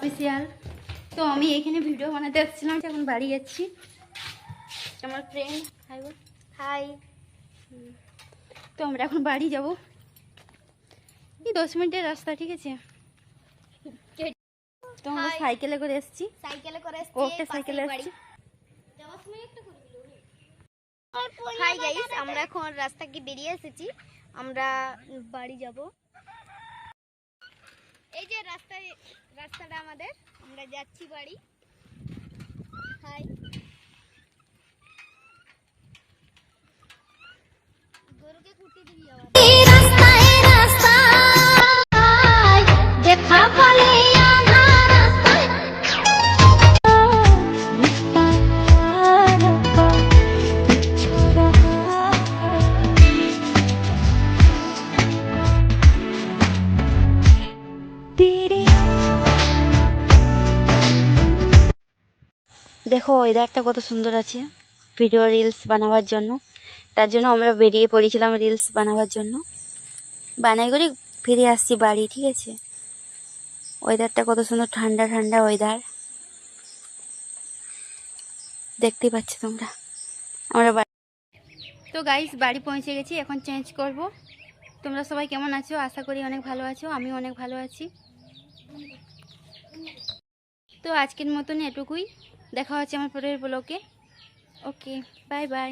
Official. তো আমি এখানে ভিডিও বানাতে আসছিলাম, এখন বাড়ি যাচ্ছি। আমার ফ্রেন্ড হাই বল। হাই। তো আমরা এখন বাড়ি যাব, এই 10 মিনিটের রাস্তা, ঠিক আছে। তো আমরা সাইকেলে করে এসেছি, সাইকেলে করে এসেছি, ওকে সাইকেলে এসেছি। হাই গাইস, আমরা এখন রাস্তা কি বেরিয়ে এসেছি, আমরা বাড়ি যাব। এই যে রাস্তাটা আমাদের, আমরা যাচ্ছি বাড়ি। হাই। গরুকে কুটি দিবি আবার। দেখা বলে দেখো ওয়েদারটা কত সুন্দর আছে ভিডিও রিলস বানাবার জন্য। তার জন্য আমরা বেরিয়ে পড়েছিলাম রিলস বানাবার জন্য। বানাই করে ফিরে আসছি বাড়ি, ঠিক আছে। ওয়েদারটা কত সুন্দর, ঠান্ডা ঠান্ডা ওয়েদার, দেখতে পাচ্ছ তোমরা। আমরা তো গাইস বাড়ি পৌঁছে গেছি, এখন চেঞ্জ করব। তোমরা সবাই কেমন আছো? আশা করি অনেক ভালো আছো, আমি অনেক ভালো আছি। তো আজকের মতন এটুকুই, দেখা হচ্ছে আমার পরের ব্লগে। ওকে, বাই বাই।